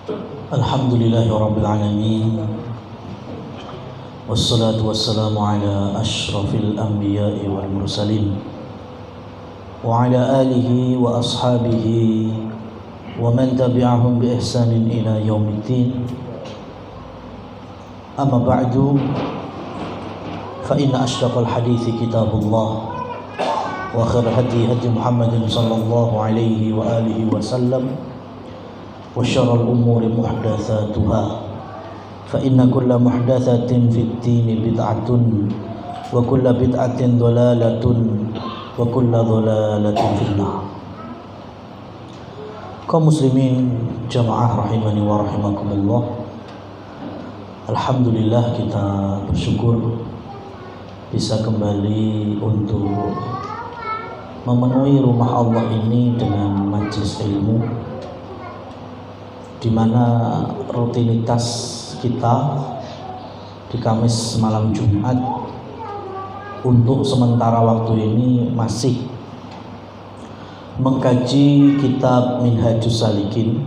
Alhamdulillahi Rabbil Alamin. Wassalatu wassalamu ala ashrafil anbiya'i wal mursalin wa ala alihi wa ashabihi wa man tabi'ahum bi ihsanin ila yaumiddin. Amma ba'du, fa inna ashraqal hadithi kitabullah wa khair hadi Muhammadin sallallahu alaihi wa alihi wa sallam wa syarrul umuri muhdatsatuha fa inna kulla muhdatsatin fid dini bid'atun wa kulla bid'atin dhalalatun wa kulla dhalalatin finnar. Kaum muslimin jamaah rahimani wa rahimakumullah, alhamdulillah kita bersyukur bisa kembali untuk memenuhi rumah Allah ini dengan majelis ilmu, di mana rutinitas kita di Kamis malam Jumat untuk sementara waktu ini masih mengkaji kitab Minhajus Salikin,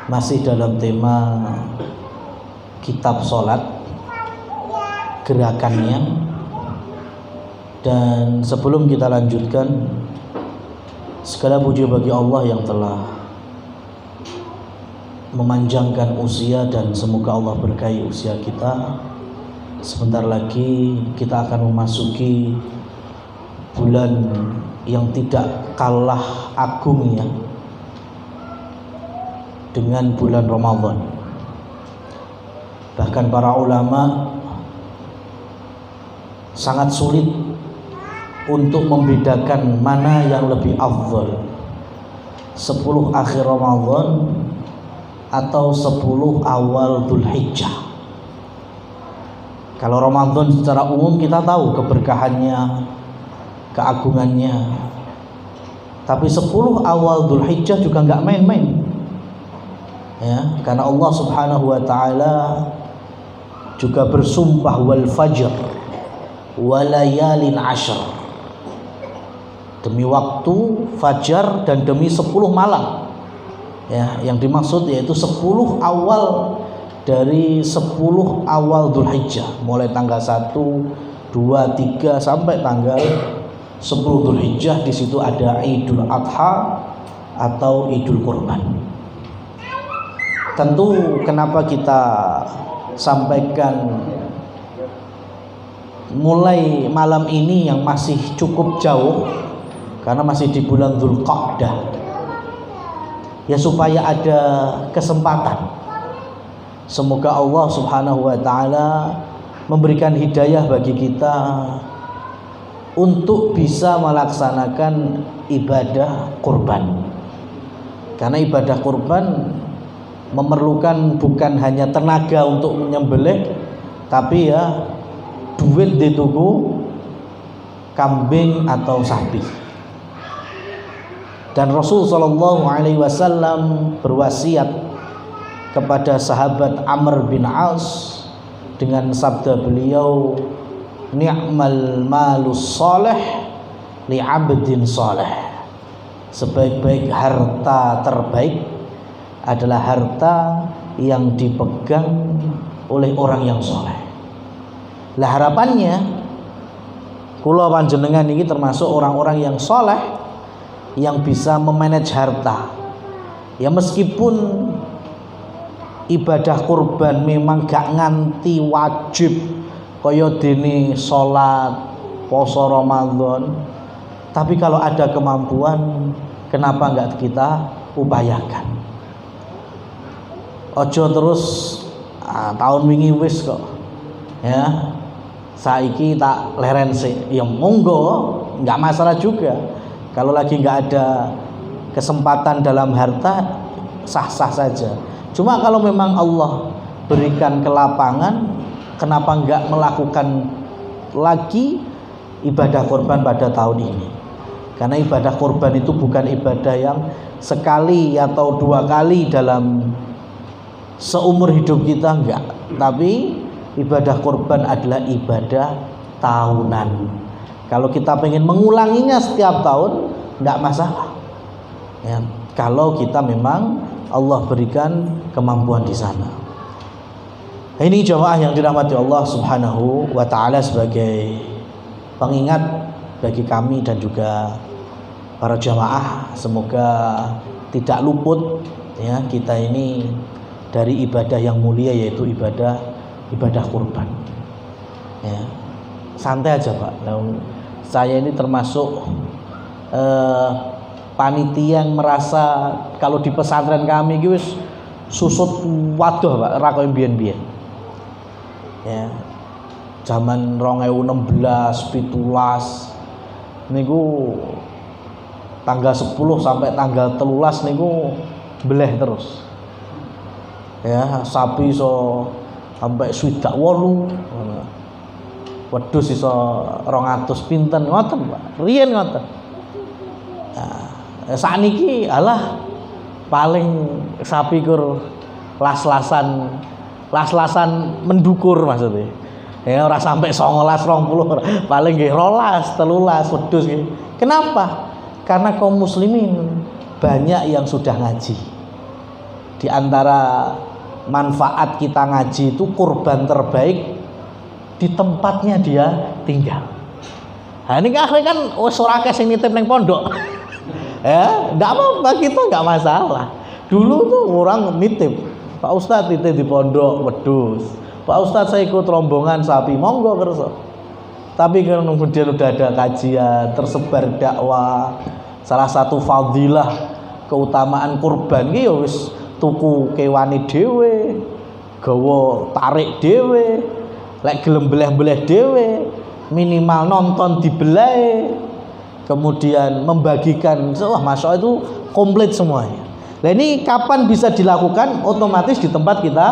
masih dalam tema kitab sholat, gerakannya. Dan sebelum kita lanjutkan, segala puji bagi Allah yang telah memanjangkan usia, dan semoga Allah berkahi usia kita. Sebentar lagi kita akan memasuki bulan yang tidak kalah agungnya dengan bulan Ramadan. Bahkan para ulama sangat sulit untuk membedakan mana yang lebih afdal, 10 akhir Ramadan atau 10 awal Dzulhijjah. Kalau Ramadan secara umum kita tahu keberkahannya, keagungannya, tapi 10 awal Dzulhijjah juga nggak main-main, ya, karena Allah Subhanahu wa taala juga bersumpah wal fajr walayalin ashr, demi waktu fajar dan demi 10 malam. Ya, yang dimaksud yaitu 10 awal dari 10 awal Dzulhijjah, mulai tanggal 1, 2, 3 sampai tanggal 10 Dzulhijjah. Di situ ada Idul Adha atau Idul Kurban. Tentu kenapa kita sampaikan mulai malam ini yang masih cukup jauh, karena masih di bulan Dzulqa'dah, ya supaya ada kesempatan. Semoga Allah Subhanahu wa taala memberikan hidayah bagi kita untuk bisa melaksanakan ibadah kurban. Karena ibadah kurban memerlukan bukan hanya tenaga untuk menyembelih, tapi ya duit di tuku kambing atau sapi. Dan Rasul sallallahu alaihi wasallam berwasiat kepada sahabat Amr bin As dengan sabda beliau, ni'mal malus salih li 'abdin salih. Sebaik-baik harta terbaik adalah harta yang dipegang oleh orang yang saleh. Lah harapannya kula panjenengan ini termasuk orang-orang yang saleh, yang bisa memanage harta. Ya meskipun ibadah kurban memang gak nganti wajib kaya dene salat, poso Ramadan, tapi kalau ada kemampuan, kenapa enggak kita upayakan? Ojo terus tahun wingi wis kok, ya saiki tak leren sih, ya monggo, enggak masalah juga. Kalau lagi nggak ada kesempatan dalam harta, sah-sah saja. Cuma kalau memang Allah berikan kelapangan, kenapa nggak melakukan lagi ibadah kurban pada tahun ini? Karena ibadah kurban itu bukan ibadah yang sekali atau 2 kali dalam seumur hidup kita, enggak. Tapi ibadah kurban adalah ibadah tahunan. Kalau kita pengen mengulanginya setiap tahun, enggak masalah. Ya, kalau kita memang Allah berikan kemampuan di sana. Ini jamaah yang dirahmati Allah Subhanahu wa taala, sebagai pengingat bagi kami dan juga para jamaah, semoga tidak luput ya kita ini dari ibadah yang mulia, yaitu ibadah kurban. Ya. Santai aja Pak. Saya ini termasuk panitia yang merasa kalau di pesantren kami iki wis susut waduh Pak, ra koyo mbiyen-mbiyen. Ya. Zaman 2016, 17 niku tanggal 10 sampai tanggal 13 niku beleh terus. Ya, sapi iso sampai 28, wedhus iso 200 pinten ngoten Pak. Riyen ngoten. Nah, sakniki alah paling sapi kur las-lasan mendukur maksudnya. Ya ora sampai 19 20, paling nggih 12 13 wedhus nggih. Kenapa? Karena kaum muslimin banyak yang sudah ngaji. Di antara manfaat kita ngaji itu kurban terbaik di tempatnya dia tinggal. Nah ini kan wis ora akeh sing nitip ning pondok. Ya, enggak apa-apa, kita enggak masalah. Dulu tuh orang nitip, Pak Ustadz nitip di pondok wedhus. Pak Ustadz saya ikut rombongan sapi, monggo kerso. Tapi kemudian udah ada kajian, tersebar dakwah. Salah satu fadilah keutamaan kurban ki ya wis tuku kewane dhewe, gawa tarik dhewe, lek gelem beleh-beleh dhewe, minimal nonton dibeleh, kemudian membagikan, wah masya Allah itu komplit semuanya. Nah ini kapan bisa dilakukan? Otomatis di tempat kita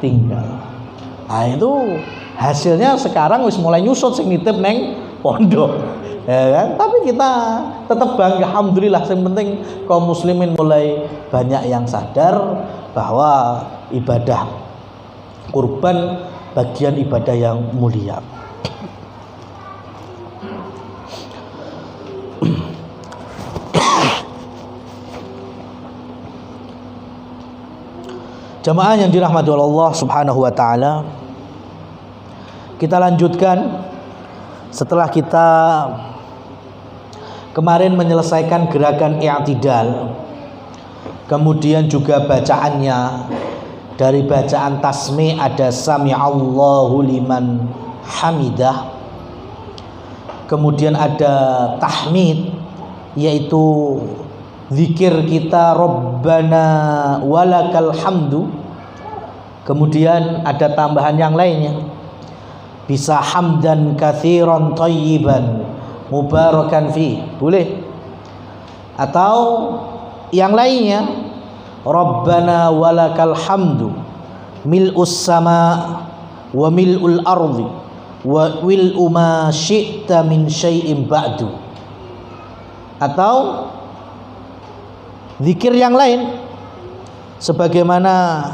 tinggal. Nah itu hasilnya sekarang wis mulai nyusut sing nitip neng pondok, ya kan? Tapi kita tetap bangga, alhamdulillah. Yang penting kaum muslimin mulai banyak yang sadar bahwa ibadah kurban bagian ibadah yang mulia. Jamaah yang dirahmati Allah Subhanahu wa taala, kita lanjutkan setelah kita kemarin menyelesaikan gerakan i'tidal, kemudian juga bacaannya dari bacaan tasmi' ada sami'allahu liman hamidah, kemudian ada tahmid yaitu zikir kita Rabbana walakal hamdu, kemudian ada tambahan yang lainnya bisa hamdan katsiran thayyiban mubarakan fi, boleh, atau yang lainnya Rabbana walakal hamdu mil'us sama wa mil'ul ardi wa wil'u ma syi'ta min syai'in ba'du, atau zikir yang lain sebagaimana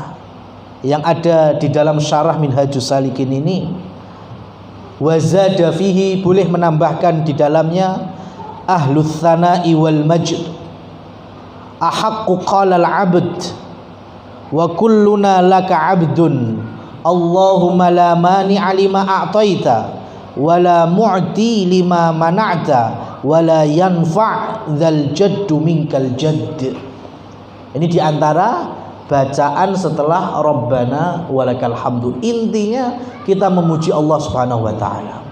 yang ada di dalam syarah Minhajus Salikin ini. Wazada fihi, boleh menambahkan di dalamnya ahlus tsana'i wal majd ahaqqu qala al abd wa kulluna laka abdun Allahumma la mani'a lima a'taita wa la mu'ti lima mana'ta wala yanfa' dzal jaddu minkal jadd. Ini diantara bacaan setelah Rabbana walakal hamdu. Intinya kita memuji Allah Subhanahu wa taala,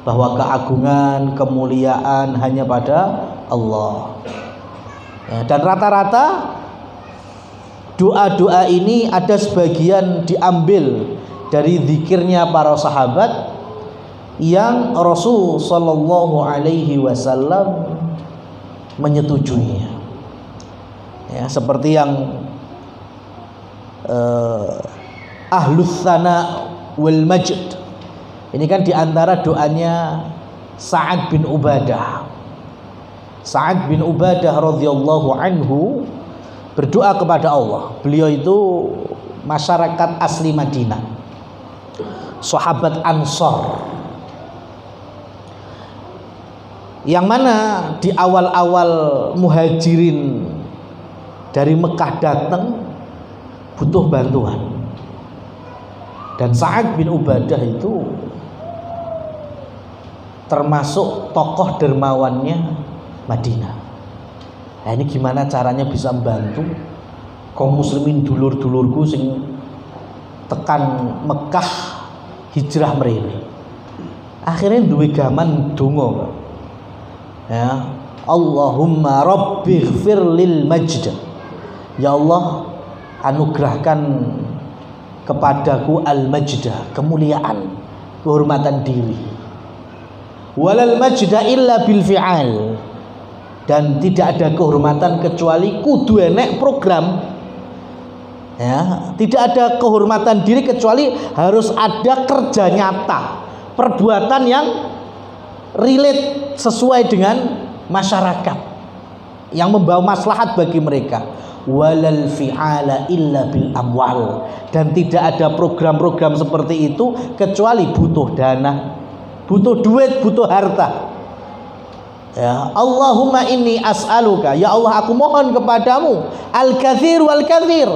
bahwa keagungan, kemuliaan hanya pada Allah. Ya, dan rata-rata doa-doa ini ada sebagian diambil dari zikirnya para sahabat yang Rasul sallallahu alaihi wasallam menyetujuinya. Ya, seperti yang ahlus tsana wal majd. Ini kan diantara doanya Sa'ad bin Ubadah. Sa'ad bin Ubadah radhiyallahu anhu berdoa kepada Allah. Beliau itu masyarakat asli Madinah, sahabat Ansor, yang mana di awal-awal muhajirin dari Mekah datang butuh bantuan. Dan Sa'ad bin Ubadah itu termasuk tokoh dermawannya Madinah. Nah, ini gimana caranya bisa membantu kaum muslimin dulur-dulurku sing tekan Mekah hijrah mrene. Akhirnya duwe gaman donga. Ya, Allahumma rabbighfir lil Majd. Ya Allah, anugerahkan kepadaku al-majda, kemuliaan, kehormatan diri. Walal majda illa bil fi'al. Dan tidak ada kehormatan kecuali kudu enek program. Ya, tidak ada kehormatan diri kecuali harus ada kerja nyata, perbuatan yang relate sesuai dengan masyarakat, yang membawa maslahat bagi mereka. Walal fi'ala illa bil amwal. Dan tidak ada program-program seperti itu kecuali butuh dana, butuh duit, butuh harta. Ya, Allahumma inni as'aluka, ya Allah aku mohon kepadamu al-katsir wal katsir,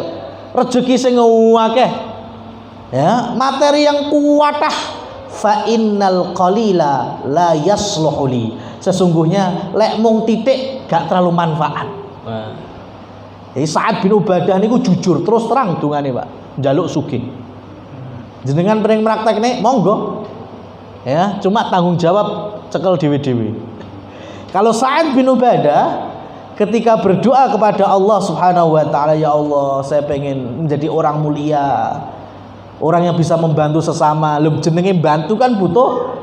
rezeki sing akeh, ya, materi yang kuatah. Fa innal qalila la yasluhu li, sesungguhnya lek mung titik gak terlalu manfaat. Jadi Sa'ad bin Ubadah niku jujur terus terang dungane, Pak, njaluk sugih. Jenengan pring praktekne monggo. Ya, cuma tanggung jawab cekel dhewe-dhewe. Kalau Sa'ad bin Ubadah ketika berdoa kepada Allah Subhanahu wa taala, ya Allah, saya pengen menjadi orang mulia, orang yang bisa membantu sesama. Lho, jenenge bantu kan butuh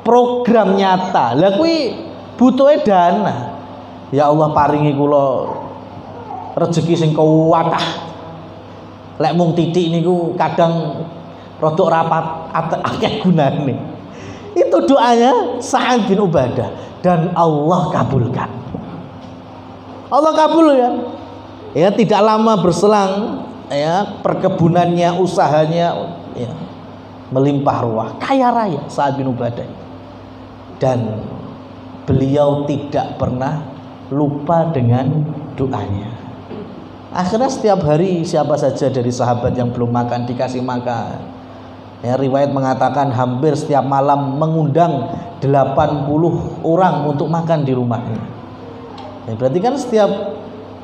program nyata. Lah kuwi butuhe dana. Ya Allah, paringi kula rezeki sing kuwatah. Lek mung titik niku kadang rodok rapat akeh gunane. Itu doanya Sa'ad bin Ubadah dan Allah kabulkan. Allah kabulkan. Ya, tidak lama berselang, ya, perkebunannya, usahanya, ya, melimpah ruah, kaya raya Sa'ad bin Ubadah. Dan beliau tidak pernah lupa dengan doanya. Akhirnya setiap hari siapa saja dari sahabat yang belum makan dikasih makan. Ya, riwayat mengatakan hampir setiap malam mengundang 80 orang untuk makan di rumahnya. Ya, berarti kan setiap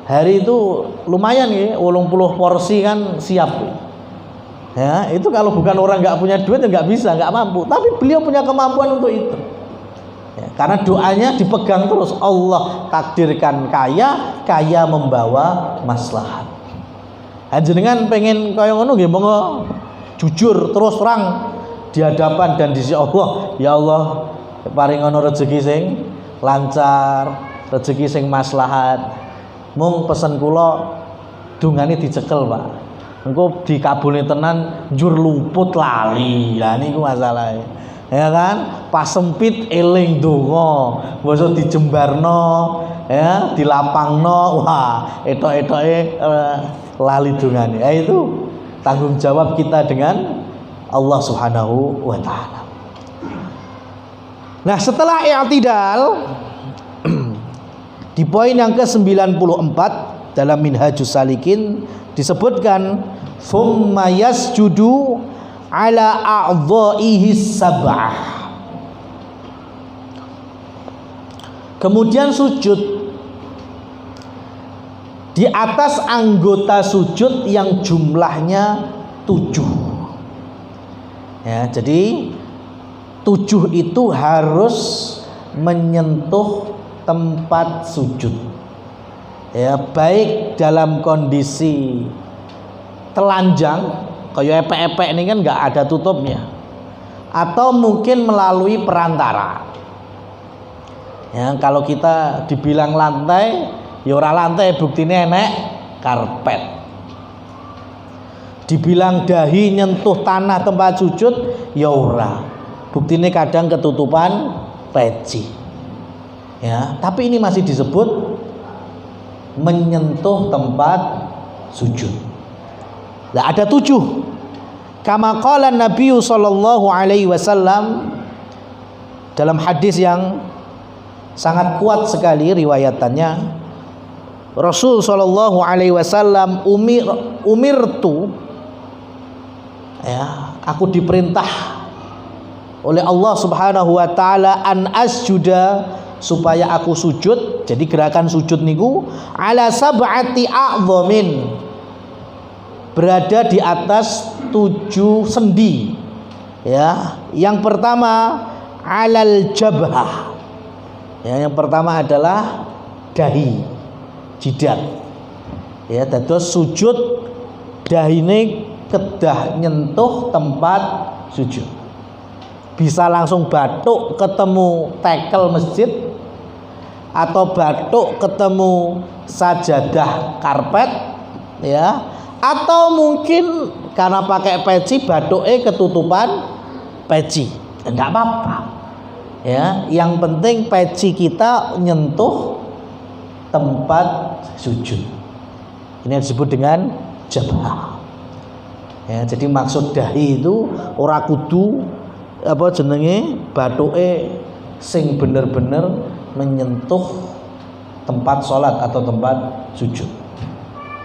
hari itu lumayan ya, 80 porsi kan siap. Ya, itu kalau bukan orang nggak punya duit ya nggak bisa, nggak mampu. Tapi beliau punya kemampuan untuk itu. Ya, karena doanya dipegang terus. Allah takdirkan kaya, kaya membawa maslahat. Jenengan pengen kaya ngono nggih, monggo jujur terus terang di hadapan dan di sisi Allah. Ya Allah, paring ono rezeki sing lancar, rezeki sing maslahat. Mung pesen kula dungane dicekel, Pak. Engko dikabulne tenan njur luput lali. Lah niku masalahe. Ya kan, pas sempit eling donga, basa dijembarno, ya, dilapangno, wah, etok-etoke lali dongane. Ya, itu tanggung jawab kita dengan Allah Subhanahu wa taala. Nah, setelah i'tidal di poin yang ke-94 dalam Minhajus Salikin disebutkan summa yasjudu ala a'dha'ihi sab'ah. Kemudian sujud di atas anggota sujud yang jumlahnya 7. Ya, jadi 7 itu harus menyentuh tempat sujud. Ya, baik dalam kondisi telanjang, kayak epek-epek ini kan nggak ada tutupnya, atau mungkin melalui perantara. Ya, kalau kita dibilang lantai, ya ora lantai, buktinya enek karpet. Dibilang dahi nyentuh tanah tempat sujud, ya ora, buktinya kadang ketutupan peci. Ya, tapi ini masih disebut menyentuh tempat sujud. Nah, ada 7. Kama qala Nabi sallallahu alaihi wasallam dalam hadis yang sangat kuat sekali riwayatannya, Rasul sallallahu alaihi wasallam umirtu, ya, aku diperintah oleh Allah Subhanahu wa taala an asjuda, supaya aku sujud. Jadi gerakan sujud niku ala sab'ati a'dhamin, berada di atas 7 sendi. Ya, yang pertama alal jabhah. Ya, yang pertama adalah dahi, jidat. Ya, dados sujud dahine kedah nyentuh tempat sujud. Bisa langsung batuk ketemu tekel masjid, atau batuk ketemu sajadah karpet, ya, atau mungkin karena pakai peci batuke ketutupan peci, enggak apa-apa, ya. Yang penting peci kita nyentuh tempat sujud. Ini disebut dengan jabhah. Ya, jadi maksud dahi itu ora kudu apa jenenge batuke sing bener-bener menyentuh tempat sholat atau tempat sujud.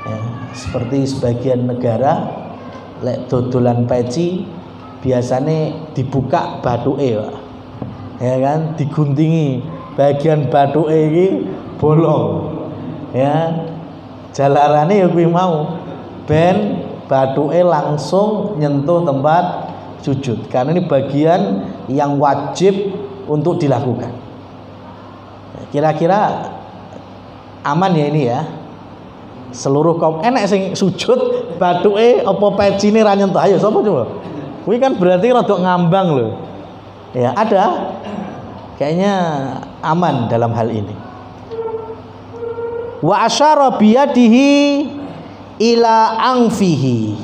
Ya, seperti sebagian negara lek dodolan peci biasanya dibuka batuke, Pak. Ya kan, diguntingi bagian batuke iki bolong. Ya, jalarane ya kuwi mau ben batuke langsung nyentuh tempat sujud, karena ini bagian yang wajib untuk dilakukan. Kira-kira aman ya ini ya. Seluruh kaum enek sing sujud batuke apa pecine ra nyentuh. Ayo sapa coba? Kuwi kan berarti rada ngambang loh. Ya, ada. Kayaknya aman dalam hal ini. Wa asyara biyadihi ila anfihi.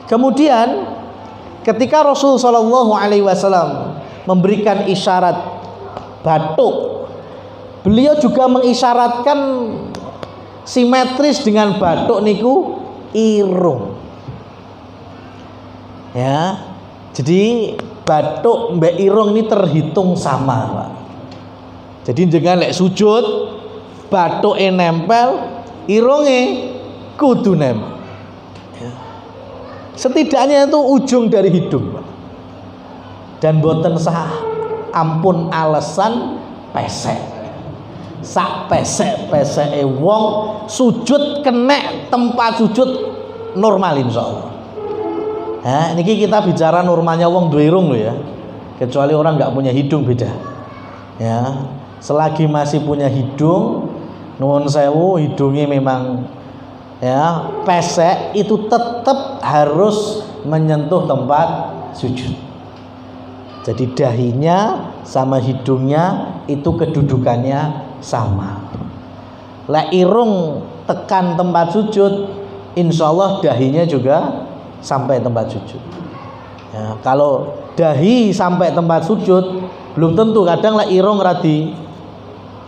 Kemudian ketika Rasul sallallahu alaihi wasallam memberikan isyarat batuk, beliau juga mengisyaratkan simetris dengan batuk niku irung. Ya. Jadi batuk mbek irung ini terhitung sama, Pak. Jadi jangan lek sujud batuke nempel, irunge kudu nempel. Ya. Setidaknya itu ujung dari hidung, Pak. Dan boten sah ampun alasan pesek. Sak pesek-peseke wong sujud kenek tempat sujud normal insyaallah. Nah, niki kita bicara normalnya wong duwe irung loh ya. Kecuali orang nggak punya hidung beda. Ya, selagi masih punya hidung, nuwun sewu hidungnya memang ya pesek, itu tetap harus menyentuh tempat sujud. Jadi dahinya sama hidungnya itu kedudukannya sama. Lek irung tekan tempat sujud, insya Allah dahinya juga sampai tempat sujud. Ya, kalau dahi sampai tempat sujud belum tentu, kadang lek irung radi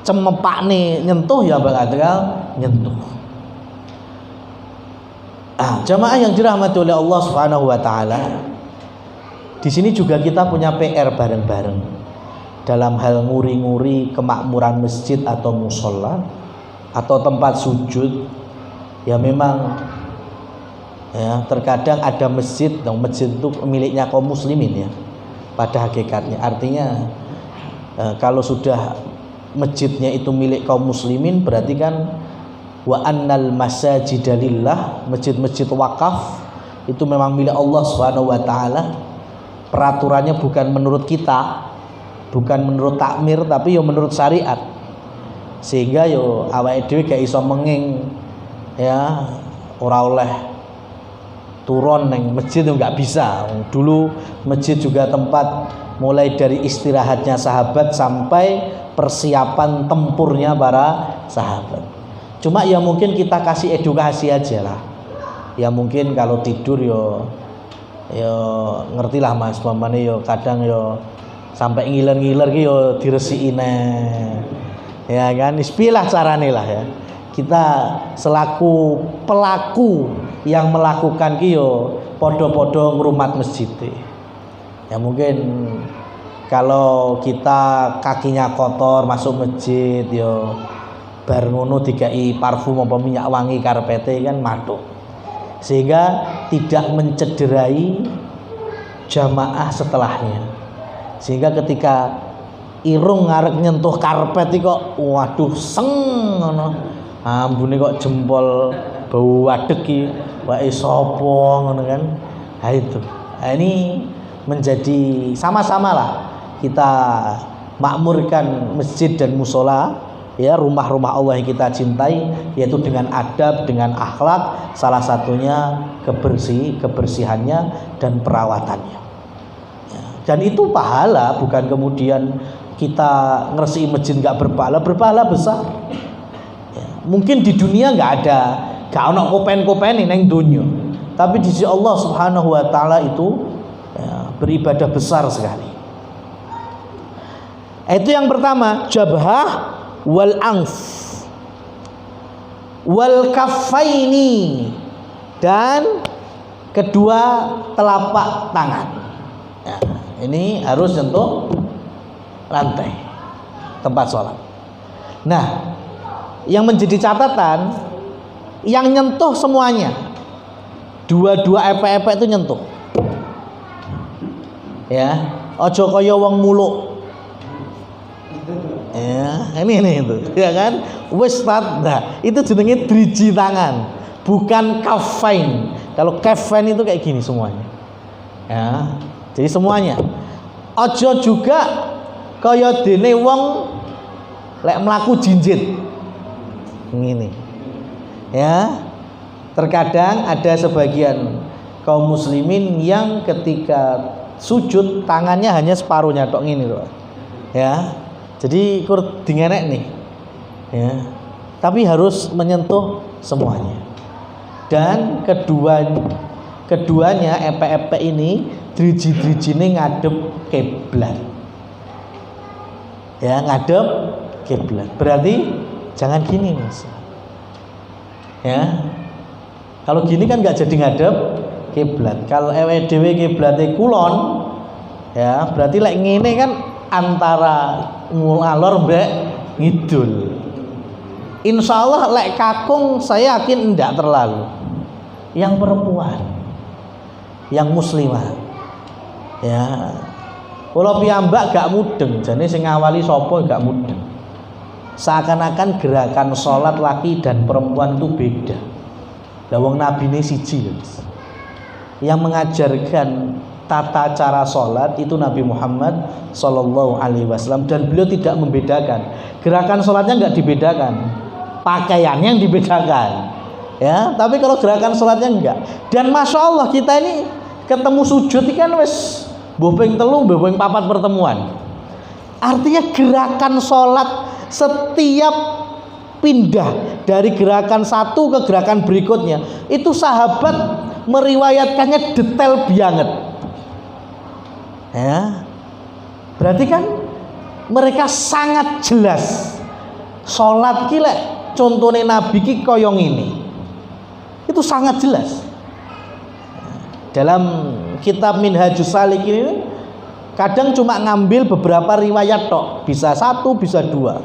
cemepakne nyentuh ya bakal nyentuh. Jamaah yang dirahmati oleh Allah Subhanahu wa taala, di sini juga kita punya PR bareng-bareng dalam hal nguri-nguri kemakmuran masjid atau musola atau tempat sujud. Ya memang ya terkadang ada masjid, masjid itu miliknya kaum muslimin ya pada hakikatnya. Artinya kalau sudah masjidnya itu milik kaum muslimin, berarti kan wa annal masajida lillah, masjid-masjid wakaf itu memang milik Allah Subhanahu wa taala. Peraturannya bukan menurut kita, bukan menurut takmir, tapi yo menurut syariat. Sehingga yo awake dhewe gak iso menging ya, ora oleh turun neng masjid itu nggak bisa. Dulu masjid juga tempat mulai dari istirahatnya sahabat sampai persiapan tempurnya para sahabat. Cuma ya mungkin kita kasih edukasi aja lah. Ya mungkin kalau tidur yo ngerti lah Mas, pamane yo kadang yo sampai ngiler-ngiler ki yo diresiki ya kan, ispilah carane lah ya. Kita selaku pelaku yang melakukan ki yo podo-podo ngrumat masjid. Ya mungkin kalau kita kakinya kotor masuk masjid yo bar ngono dikai parfum apa minyak wangi karpete kan matuk, sehingga tidak mencederai jamaah setelahnya. Sehingga ketika irung ngarep nyentuh karpet iki kok waduh seng ngono, ambune kok jempol bau wadeg iki wae sapa ngono kan. Nah itu, nah, ini menjadi sama-sama lah kita makmurkan masjid dan musola, ya, rumah-rumah Allah yang kita cintai, yaitu dengan adab, dengan akhlak, salah satunya kebersihannya dan perawatannya, ya. Dan itu pahala, bukan kemudian kita ngersihin masjid nggak berpahala besar, ya. Mungkin di dunia nggak ono kopen-kopen neng dunia, tapi di sisi Allah Subhanahu Wa Taala itu, ya, beribadah besar sekali. Itu yang pertama, jabhah wal anf wal kaffaini, dan kedua telapak tangan, ya, ini harus sentuh lantai tempat sholat. Nah, yang menjadi catatan, yang nyentuh semuanya, dua-dua epek-epek itu nyentuh, ya, ojo kaya wong muluk. Ya, ini itu, ya kan? Wis nah, itu jenenge driji tangan, bukan kafain. Kalau kafain itu kayak gini semuanya. Ya, jadi semuanya. Ojo juga kaya dene wong lek mlaku jinjit. Ngene. Ya. Terkadang ada sebagian kaum muslimin yang ketika sujud tangannya hanya separuhnya tok ngene loh. Ya. Jadi kur dingenek nih, ya. Tapi harus menyentuh semuanya. Dan keduanya epek-epek ini driji-drijine ngadep kiblat. Ya, ngadep kiblat. Berarti jangan gini, Mas. Ya. Kalau gini kan nggak jadi ngadep kiblat. Kalau ewe dhewe kiblate kulon, ya, berarti lek ngene kan antara ngalor mbek ngidul. Insya Allah lek kakung saya yakin enggak terlalu. Yang perempuan, yang muslimah, ya, kalau piyambak gak mudeng, jadi sing ngawali sopo gak mudeng. Seakan-akan gerakan sholat laki dan perempuan itu beda. Lawang Nabi ini siji, yang mengajarkan tata cara sholat itu Nabi Muhammad Sallallahu Alaihi Wasallam, dan beliau tidak membedakan. Gerakan sholatnya nggak dibedakan, pakaiannya yang dibedakan, ya. Tapi kalau gerakan sholatnya enggak. Dan masya Allah kita ini ketemu sujud ini kan wes bopeng telu, bopeng papat pertemuan. Artinya gerakan sholat setiap pindah dari gerakan satu ke gerakan berikutnya itu sahabat meriwayatkannya detail banget. Ya, berarti kan mereka sangat jelas sholat ki lek contone Nabi ki koyong ini, itu sangat jelas. Dalam kitab Minhajus Salikin ini kadang cuma ngambil beberapa riwayat tok, bisa satu bisa dua.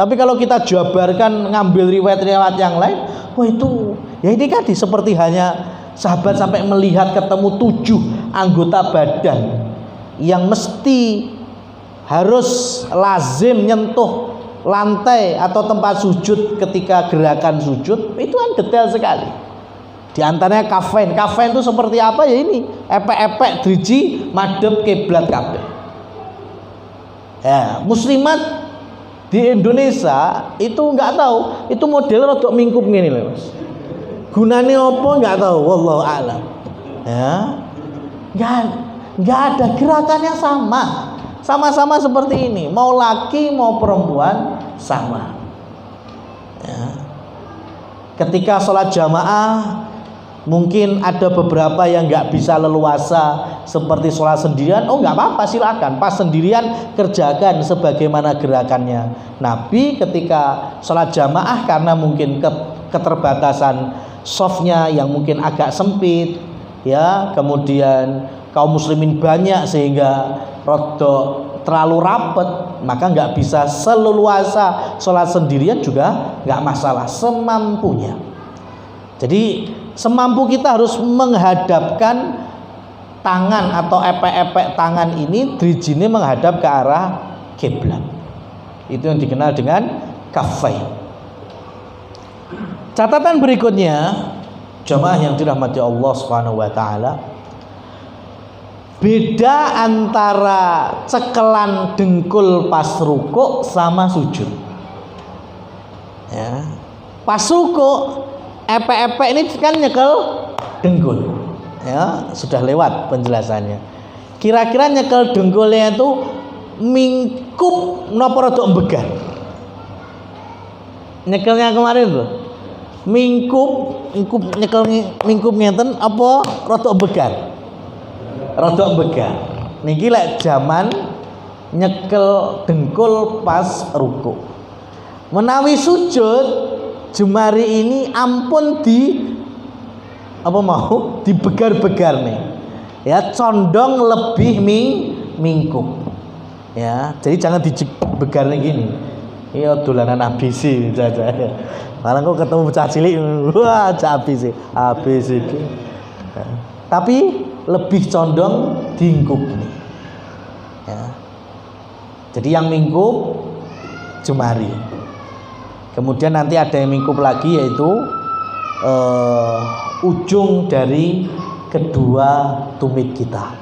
Tapi kalau kita jabarkan ngambil riwayat-riwayat yang lain, wah itu ya ini kan seperti hanya sahabat sampai melihat ketemu 7 anggota badan yang mesti harus lazim nyentuh lantai atau tempat sujud ketika gerakan sujud, itu kan detail sekali. Di antaranya kafain. Kafain itu seperti apa ya ini? Epek-epek driji madhep kiblat kabeh. Ya, muslimat di Indonesia itu nggak tahu, itu modelnya rada mingkup ngene lho, Mas. Gunane apa nggak tahu, wallahu a'lam. Ya. Nggak ada gerakan yang sama-sama seperti ini, mau laki mau perempuan sama, ya. Ketika sholat jamaah mungkin ada beberapa yang nggak bisa leluasa seperti sholat sendirian, oh nggak apa-apa, silakan pas sendirian kerjakan sebagaimana gerakannya Nabi ketika sholat jamaah, karena mungkin keterbatasan softnya yang mungkin agak sempit, ya, kemudian kaum muslimin banyak sehingga rodok terlalu rapet, maka nggak bisa seleluasa sholat sendirian juga nggak masalah, semampunya. Jadi semampu kita harus menghadapkan tangan atau epek-epek tangan ini drijine menghadap ke arah kiblat. Itu yang dikenal dengan kaffain. Catatan berikutnya, jamaah yang dirahmati Allah Subhanahu wa taala, beda antara cekelan dengkul pas rukuk sama sujud. Ya. Pas rukuk, epek-epek ini kan nyekel dengkul. Ya, sudah lewat penjelasannya. Kira-kira nyekel dengkulnya itu mingkup napa rada embegan. Nyekelnya kemarin tuh. Mingkup nyekel mingkup ngeten apa rada embegan? Rada embegan. Niki lek zaman nyekel dengkul pas ruku. Menawi sujud jemari ini ampun di apa mau dibegar-begar nih. Ya, condong lebih mingkup. Ya, jadi jangan dibegar gini. Iya dolanan ABC saja. Malah kok ketemu bocah cilik, wah ABC, ABCD. Tapi lebih condong diingkup nih. Ya. Jadi yang mingkup jemari. Kemudian nanti ada yang mingkup lagi yaitu ujung dari kedua tumit kita.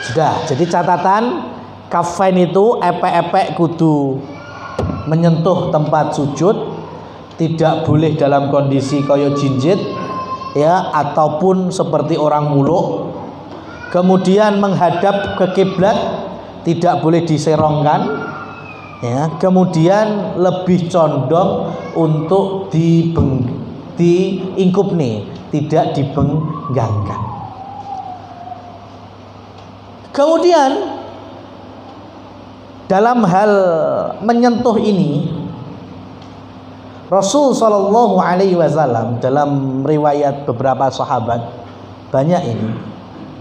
Sudah, jadi catatan kaffain itu epek-epek kudu menyentuh tempat sujud, tidak boleh dalam kondisi kaya jinjit ya, ataupun seperti orang muluk. Kemudian menghadap ke kiblat, tidak boleh diserongkan ya. Kemudian lebih condong untuk diingkup nih, tidak dibenggangkan. Kemudian dalam hal menyentuh ini, Rasul Shallallahu Alaihi Wasallam dalam riwayat beberapa sahabat banyak ini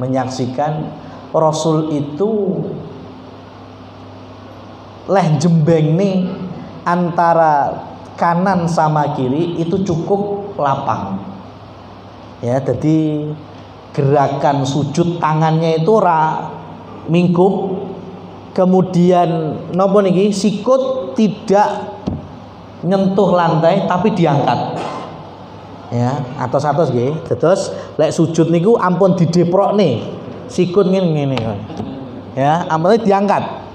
menyaksikan Rasul itu leh jembeng nih antara kanan sama kiri itu cukup lapang. Ya, jadi gerakan sujud tangannya itu mingkup. Kemudian nopo niki sikut tidak nyentuh lantai tapi diangkat. Ya, atos-atos nggih. Terus lek sujud niku ampun dideprok nih. Sikut ngene. Ya, ampun diangkat.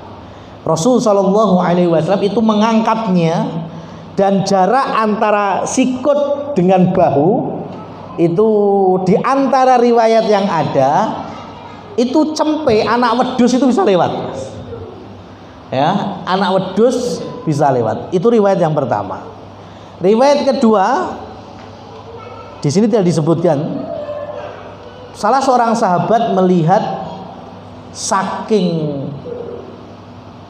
Rasul sallallahu alaihi wasallam itu mengangkatnya, dan jarak antara sikut dengan bahu itu di antara riwayat yang ada itu cempe anak wedhus itu bisa lewat. Ya, anak wedhus bisa lewat. Itu riwayat yang pertama. Riwayat kedua di sini tidak disebutkan. Salah seorang sahabat melihat saking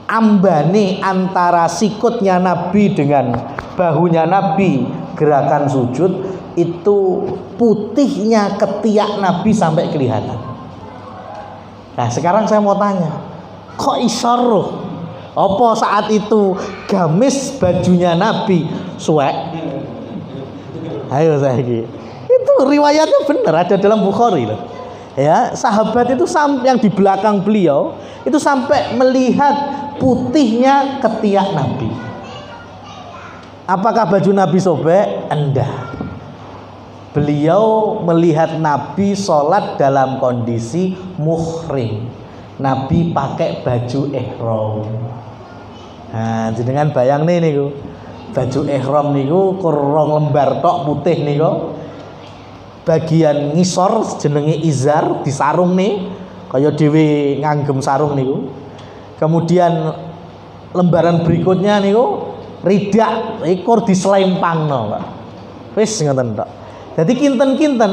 ambane antara sikutnya Nabi dengan bahunya Nabi gerakan sujud itu putihnya ketiak Nabi sampai kelihatan. Nah, sekarang saya mau tanya, kok isyarruh? Apa saat itu gamis bajunya Nabi suwek? Ayo saiki. Itu riwayatnya benar, ada dalam Bukhari loh. Ya, sahabat itu yang di belakang beliau itu sampai melihat putihnya ketiak Nabi. Apakah baju Nabi sobek? Enggak. Beliau melihat Nabi sholat dalam kondisi muhrim. Nabi pakai baju ihram. Nah, jenengan bayang nih niku. Baju ihram niku kurang lembar tok putih niku. Bagian ngisor jenenge izar disarung nih, kaya dhewe nganggem sarung niku. Kemudian lembaran berikutnya niku ridak ikur dislempangno, Pak. Wis ngoten tok. Dadi kinten-kinten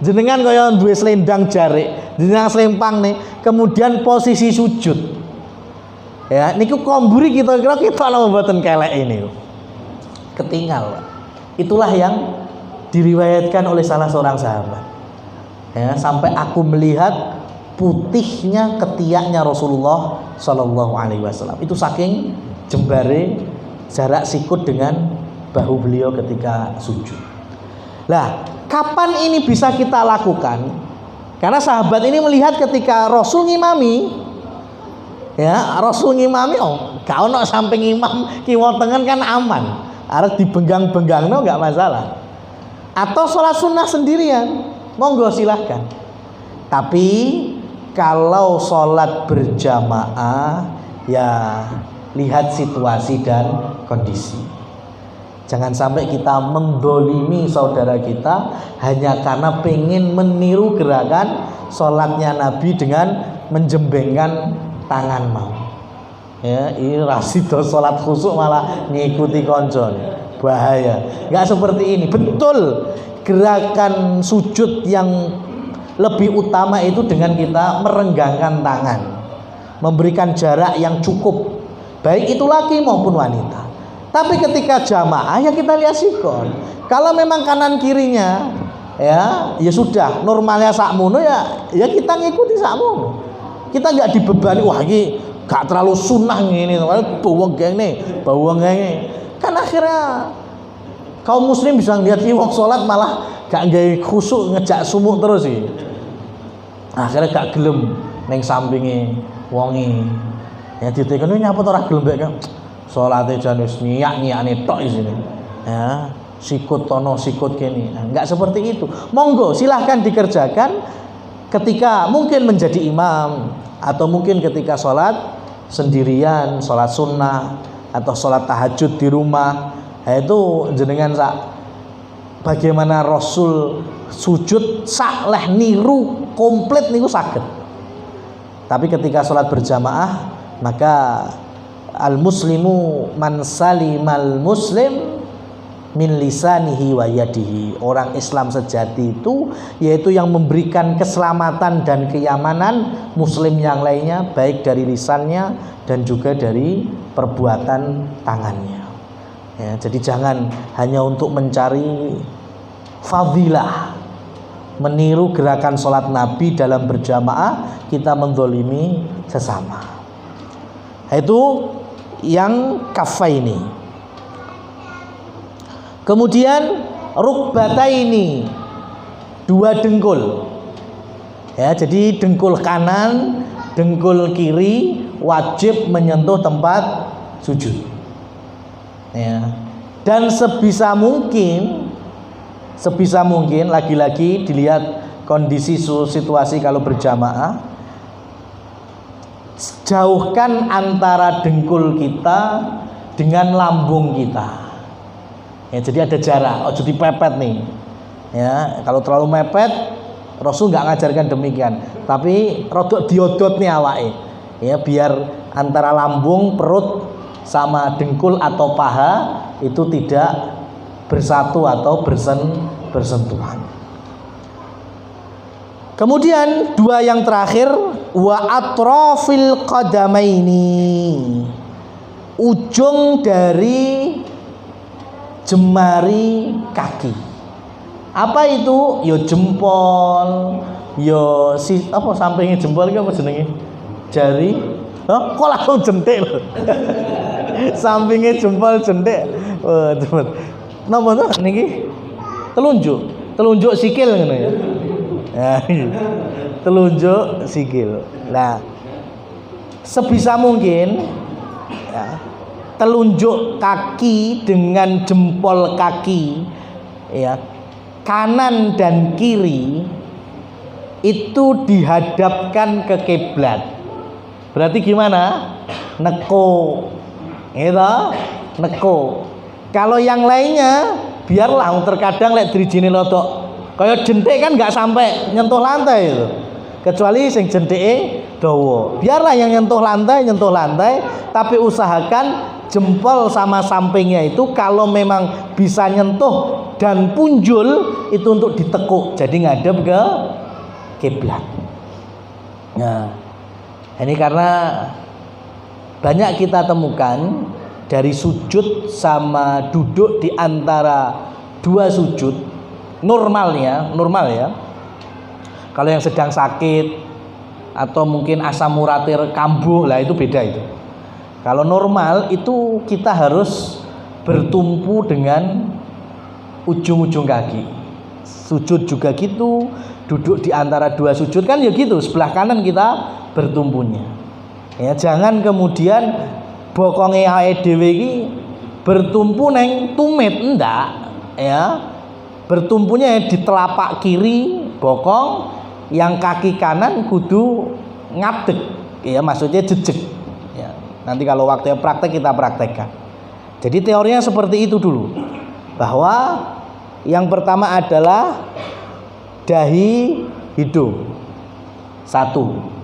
jenengan kaya duwe selendang jarik, jenengan selempang nih, kemudian posisi sujud. Ya, niku komburi kita lho mboten kelek ini. Ketinggal, Pak. Itulah yang diriwayatkan oleh salah seorang sahabat. Ya, sampai aku melihat putihnya ketiaknya Rasulullah Shallallahu Alaihi Wasallam. Itu saking jembare jarak sikut dengan bahu beliau ketika sujud. Lah, kapan ini bisa kita lakukan? Karena sahabat ini melihat ketika Rasul ngimami, ya Rasul ngimami, gak ono samping imam kiwa tengen kan aman, arep dibenggang-benggang nggak masalah. Atau sholat sunnah sendirian, monggo silahkan. Tapi kalau sholat berjamaah, ya lihat situasi dan kondisi. Jangan sampai kita mendolimi saudara kita hanya karena pengen meniru gerakan sholatnya Nabi dengan menjembengkan tangan mau. Ya, ini rasido sholat khusuk malah ngikuti koncon, bahaya. Nggak seperti ini. Betul, gerakan sujud yang lebih utama itu dengan kita merenggangkan tangan, memberikan jarak yang cukup, baik itu laki maupun wanita. Tapi ketika jamaah ya kita lihat sikon. Kalau memang kanan kirinya ya sudah normalnya sakmono ya kita ngikuti sakmono. Kita nggak dibebani, wah ini gak terlalu sunnah ini, bawang gini. Kan akhirnya kaum muslim bisa ngeliat wong sholat malah gak gawe khusuk, ngejak sumuk terus sih. Akhirnya gak gelem neng sampingi wongi. Ya ditekoni nyapa ora gelem mek salate jan wis nyiak-nyiakne tok isine. Ya, sikut tono sikut kene. Nah, enggak seperti itu. Monggo silahkan dikerjakan ketika mungkin menjadi imam atau mungkin ketika sholat sendirian, sholat sunnah atau sholat tahajud di rumah. Nah, itu jenengan bagaimana Rasul sujud sak leh niru komplit niku saged. Tapi ketika sholat berjamaah maka al muslimu man salimal muslim min lisanihi wa yadihi. Orang Islam sejati itu yaitu yang memberikan keselamatan dan kenyamanan muslim yang lainnya, baik dari lisannya dan juga dari perbuatan tangannya. Ya, jadi jangan hanya untuk mencari fadilah, meniru gerakan sholat Nabi dalam berjamaah, kita mendolimi sesama. Itu yang kafaini. Kemudian rukbataini, dua dengkul. Ya, jadi dengkul kanan, dengkul kiri wajib menyentuh tempat sujud. Ya. Dan sebisa mungkin lagi-lagi dilihat kondisi situasi kalau berjamaah, jauhkan antara dengkul kita dengan lambung kita. Ya, jadi ada jarak, ojo dipepet nih. Ya, kalau terlalu mepet, Rasul nggak ngajarkan demikian. Tapi rodok diodot nih awake. Ya, biar antara lambung, perut sama dengkul atau paha itu tidak bersatu atau bersentuhan. Kemudian dua yang terakhir, wa atrafil qadamaini, ujung dari jemari kaki. Apa itu? Yo jempol, yo sampingnya jempol iki apa jenenge? Jari. Kok langsung jentik lho. Sampingnya jempol jentik. Teman. Napa to niki? Telunjuk sikil ngono ya. Telunjuk sikil. Nah, sebisa mungkin ya, telunjuk kaki dengan jempol kaki ya, kanan dan kiri itu dihadapkan ke kiblat. Berarti gimana? Neko. Gitu? Neko. Kalau yang lainnya biarlah, terkadang lek drijine lotok kaya jentik kan nggak sampai nyentuh lantai itu. Kecuali sing jentike dawa. Biarlah yang nyentuh lantai, tapi usahakan jempol sama sampingnya itu kalau memang bisa nyentuh dan punjul itu untuk ditekuk. Jadi ngadep ke kiblat. Nah, ini karena banyak kita temukan dari sujud sama duduk di antara dua sujud normal ya. Kalau yang sedang sakit atau mungkin asam uratir kambuh, lah itu beda itu. Kalau normal itu kita harus bertumpu dengan ujung-ujung kaki. Sujud juga gitu, duduk di antara dua sujud kan ya gitu, sebelah kanan kita bertumpunya. Ya, jangan kemudian bokonge awake dhewe iki bertumpu neng tumit, enggak, ya. Bertumpunya di telapak kiri bokong, yang kaki kanan kudu ngadeg, ya maksudnya jejeg. Ya, nanti kalau waktunya praktek kita praktekkan. Jadi teorinya seperti itu dulu, bahwa yang pertama adalah dahi hidung, satu.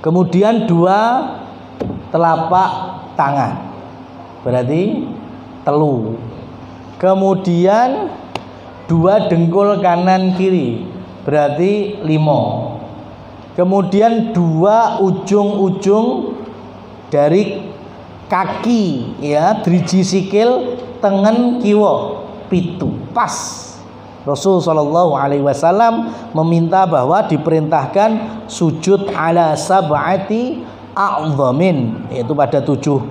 Kemudian dua telapak tangan, berarti telu. Kemudian dua dengkul kanan kiri, berarti limo. Kemudian dua ujung-ujung dari kaki, ya, driji sikil tengen kiwa, pitu, pas. Rasul sallallahu alaihi wasallam meminta bahwa diperintahkan sujud ala sab'ati a'dhamin, yaitu pada 7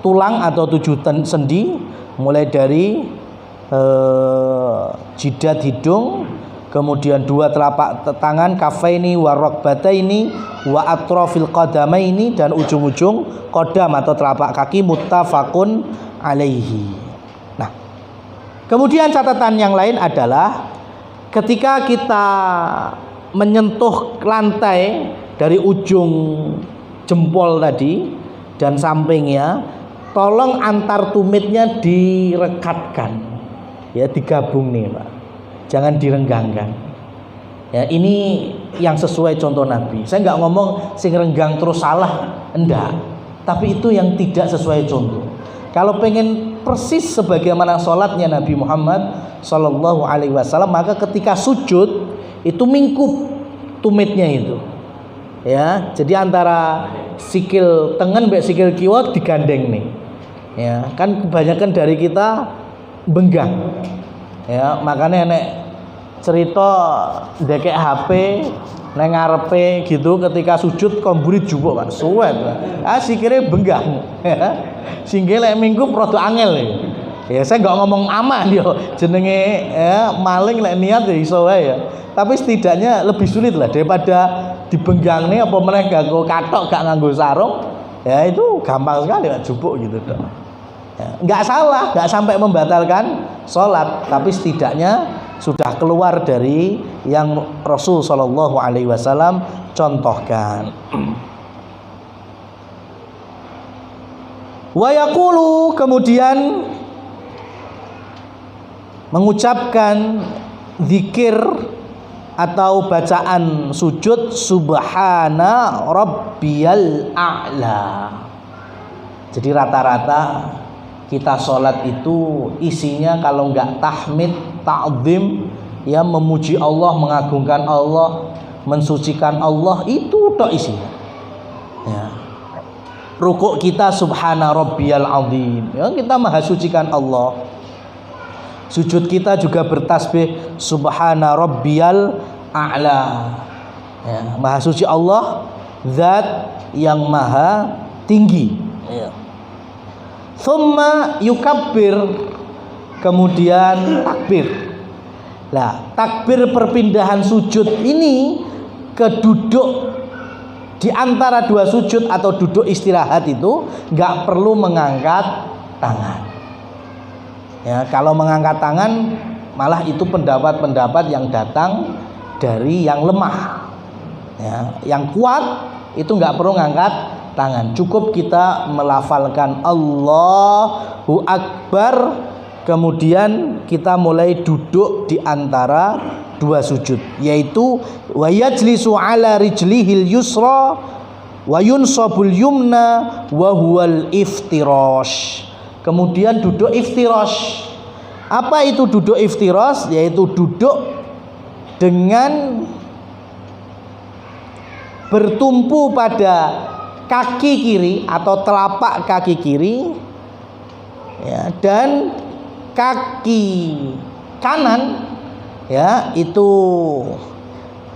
tulang atau 7 sendi, mulai dari jidat hidung, kemudian 2 telapak tangan, kafaini wa rukbataini wa atrafil qadamaini, dan ujung-ujung qadam atau telapak kaki, muttafaqun alaihi. Kemudian catatan yang lain adalah ketika kita menyentuh lantai dari ujung jempol tadi dan sampingnya, tolong antar tumitnya direkatkan, ya, digabung nih Pak, jangan direnggangkan. Ya, ini yang sesuai contoh Nabi. Saya nggak ngomong sing renggang terus salah, enggak, tapi itu yang tidak sesuai contoh. Kalau pengen persis sebagaimana sholatnya Nabi Muhammad Sallallahu Alaihi Wasallam, maka ketika sujud itu mingkup tumitnya itu, ya. Jadi antara sikil tengen mbek sikil kiwa digandeng nih, ya. Kan kebanyakan dari kita benggang, ya. Makanya nek cerita ndekek HP neng ngarepe gitu, ketika sujud komburit jupuk Pak, suwet Pak. Sikile benggang. Singgih lek minggu rada angel ya. Saya enggak ngomong aman yo, jenenge ya, maling lek niat ya iso wae ya. Tapi setidaknya lebih sulit lah daripada dibenggangne apa meneh nganggo kathok gak nganggo sarung. Ya itu gampang sekali Pak, jupuk gitu dok. Ya, enggak salah, enggak sampai membatalkan sholat, tapi setidaknya sudah keluar dari yang Rasul Shallallahu Alaihi Wasallam contohkan. Wa yaqulu, kemudian mengucapkan zikir atau bacaan sujud subhana rabbiyal a'la. Jadi rata-rata kita sholat itu isinya kalau enggak tahmid, ta'zim, ya, memuji Allah, mengagungkan Allah, mensucikan Allah, itu tok isinya. Ya. Rukuk kita subhana rabbiyal azim, ya, kita maha sucikan Allah. Sujud kita juga bertasbih subhana rabbiyal a'la, ya, maha suci Allah, zat yang maha tinggi, ya. Thumma yukabbir, kemudian takbir. Nah, takbir perpindahan sujud ini ke duduk di antara dua sujud atau duduk istirahat itu nggak perlu mengangkat tangan. Ya, kalau mengangkat tangan malah itu pendapat-pendapat yang datang dari yang lemah. Ya, yang kuat itu nggak perlu ngangkat tangan, cukup kita melafalkan Allahu Akbar, kemudian kita mulai duduk di antara dua sujud, yaitu wa yajlisu ala rijlihil yusra wa yunsabul yumna wa huwal iftirash. Kemudian duduk iftirash. Apa itu duduk iftirash? Yaitu duduk dengan bertumpu pada kaki kiri atau telapak kaki kiri, ya, dan kaki kanan, ya, itu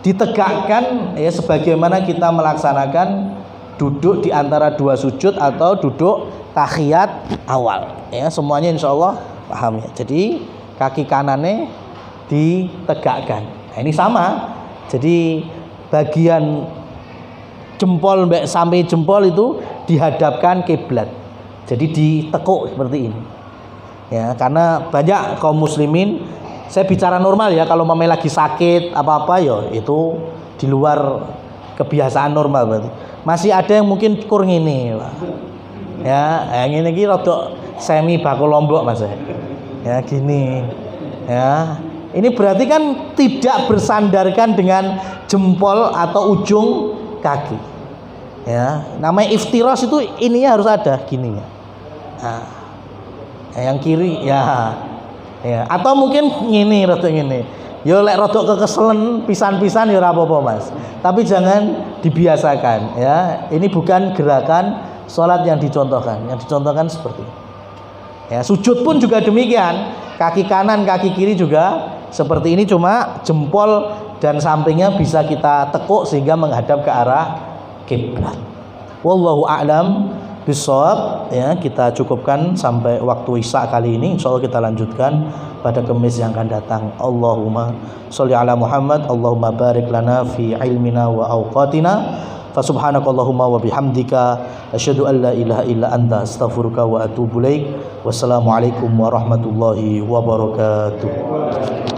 ditegakkan ya sebagaimana kita melaksanakan duduk di antara dua sujud atau duduk tahiyat awal ya, semuanya insya Allah paham ya. Jadi kaki kanannya ditegakkan. Nah, ini sama. Jadi bagian jempol sampai jempol itu dihadapkan kiblat. Jadi ditekuk seperti ini. Ya, karena banyak kaum muslimin, saya bicara normal ya, kalau mame lagi sakit apa-apa ya itu di luar kebiasaan normal berarti. Masih ada yang mungkin kurang ini, Pak. Ya, yang ini iki rada semi bakul lombok Mas. Ya, gini. Ya. Ini berarti kan tidak bersandarkan dengan jempol atau ujung kaki. Ya, namanya iftiros itu ininya harus ada gini ya. Nah, yang kiri ya. Ya, atau mungkin gini rada ngene. Yo lek rada kekeselen pisan-pisan ya ora apa-apa Mas. Tapi jangan dibiasakan ya. Ini bukan gerakan salat yang dicontohkan. Yang dicontohkan seperti ini. Ya, sujud pun juga demikian. Kaki kanan, kaki kiri juga seperti ini, cuma jempol dan sampingnya bisa kita tekuk sehingga menghadap ke arah kiblat. Wallahu a'lam bishawab. Ya, kita cukupkan sampai waktu Isya kali ini. Insyaallah kita lanjutkan pada Kamis yang akan datang. Allahumma sholli ala Muhammad, Allahumma barik lana fi ilmina wa awqatina. Fa subhanakallahumma wa bihamdika asyhadu an la ilaha illa anta astaghfiruka wa atubu ilaik. Wassalamualaikum warahmatullahi wabarakatuh.